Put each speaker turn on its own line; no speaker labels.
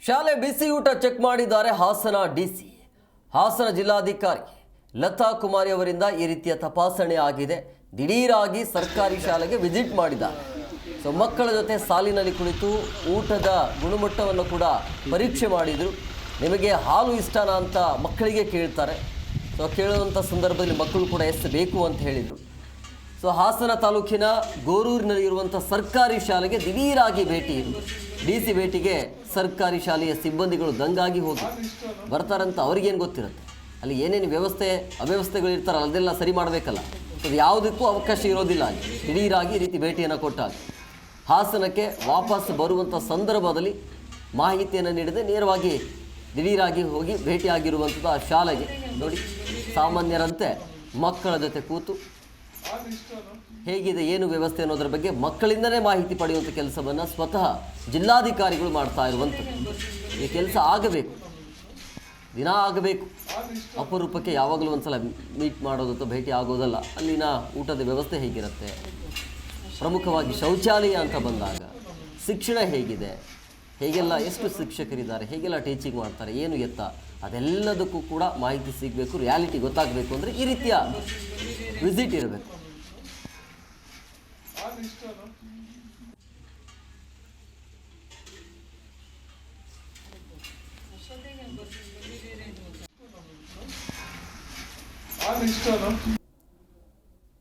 ಶಾಲೆ ಬಿಸಿ ಊಟ ಚೆಕ್ ಮಾಡಿದ್ದಾರೆ ಹಾಸನ ಡಿಸಿ. ಹಾಸನ ಜಿಲ್ಲಾಧಿಕಾರಿ ಲತಾ ಕುಮಾರಿ ಅವರಿಂದ ಈ ರೀತಿಯ ತಪಾಸಣೆ ಆಗಿದೆ. ದಿಢೀರಾಗಿ ಸರ್ಕಾರಿ ಶಾಲೆಗೆ ವಿಸಿಟ್ ಮಾಡಿದ್ದಾರೆ. ಸೊ ಮಕ್ಕಳ ಜೊತೆ ಸಾಲಿನಲ್ಲಿ ಕುಳಿತು ಊಟದ ಗುಣಮಟ್ಟವನ್ನು ಕೂಡ ಪರೀಕ್ಷೆ ಮಾಡಿದರು. ನಿಮಗೆ ಹಾಲು ಇಷ್ಟನಾ ಅಂತ ಮಕ್ಕಳಿಗೆ ಕೇಳ್ತಾರೆ. ಸೊ ಕೇಳುವಂಥ ಸಂದರ್ಭದಲ್ಲಿ ಮಕ್ಕಳು ಕೂಡ ಎಷ್ಟು ಬೇಕು ಅಂತ ಹೇಳಿದರು. ಸೊ ಹಾಸನ ತಾಲೂಕಿನ ಗೋರೂರಿನಲ್ಲಿರುವಂಥ ಸರ್ಕಾರಿ ಶಾಲೆಗೆ ದಿಢೀರಾಗಿ ಭೇಟಿ. ಡಿಸಿ ಭೇಟಿಗೆ ಸರ್ಕಾರಿ ಶಾಲೆಯ ಸಿಬ್ಬಂದಿಗಳು ದಂಗಾಗಿ ಹೋಗಿ ಬರ್ತಾರಂತ ಅವ್ರಿಗೇನು ಗೊತ್ತಿರುತ್ತೆ. ಅಲ್ಲಿ ಏನೇನು ವ್ಯವಸ್ಥೆ ಅವ್ಯವಸ್ಥೆಗಳು ಇರ್ತಾರಲ್ಲ ಅದೆಲ್ಲ ಸರಿ ಮಾಡಬೇಕಲ್ಲ. ಅದು ಯಾವುದಕ್ಕೂ ಅವಕಾಶ ಇರೋದಿಲ್ಲ. ದಿಢೀರಾಗಿ ಈ ರೀತಿ ಭೇಟಿಯನ್ನು ಕೊಟ್ಟಾಗ ಹಾಸನಕ್ಕೆ ವಾಪಸ್ ಬರುವಂಥ ಸಂದರ್ಭದಲ್ಲಿ ಮಾಹಿತಿಯನ್ನು ನೀಡದೆ ನೇರವಾಗಿ ದಿಢೀರಾಗಿ ಹೋಗಿ ಭೇಟಿಯಾಗಿರುವಂಥದ್ದು ಆ ಶಾಲೆಗೆ. ನೋಡಿ, ಸಾಮಾನ್ಯರಂತೆ ಮಕ್ಕಳ ಜೊತೆ ಕೂತು ಹೇಗಿದೆ ಏನು ವ್ಯವಸ್ಥೆ ಅನ್ನೋದ್ರ ಬಗ್ಗೆ ಮಕ್ಕಳಿಂದಲೇ ಮಾಹಿತಿ ಪಡೆಯುವಂಥ ಕೆಲಸವನ್ನು ಸ್ವತಃ ಜಿಲ್ಲಾಧಿಕಾರಿಗಳು ಮಾಡ್ತಾ ಇರುವಂಥದ್ದು. ಈ ಕೆಲಸ ಆಗಬೇಕು, ದಿನ ಆಗಬೇಕು. ಅಪರೂಪಕ್ಕೆ ಯಾವಾಗಲೂ ಒಂದ್ಸಲ ಮೀಟ್ ಮಾಡೋದು ಅಥವಾ ಭೇಟಿ ಆಗೋದಲ್ಲ. ಅಲ್ಲಿನ ಊಟದ ವ್ಯವಸ್ಥೆ ಹೇಗಿರುತ್ತೆ, ಪ್ರಮುಖವಾಗಿ ಶೌಚಾಲಯ ಅಂತ ಬಂದಾಗ ಶಿಕ್ಷಣ ಹೇಗಿದೆ, ಹೇಗೆಲ್ಲ ಎಷ್ಟು ಶಿಕ್ಷಕರಿದ್ದಾರೆ, ಹೇಗೆಲ್ಲ ಟೀಚಿಂಗ್ ಮಾಡ್ತಾರೆ, ಏನು ಎತ್ತ, ಅದೆಲ್ಲದಕ್ಕೂ ಕೂಡ ಮಾಹಿತಿ ಸಿಗಬೇಕು. ರಿಯಾಲಿಟಿ ಗೊತ್ತಾಗಬೇಕು ಅಂದರೆ ಈ ರೀತಿಯ ವಿಸಿಟ್ ಇರಬೇಕು.
ಇಷ್ಟ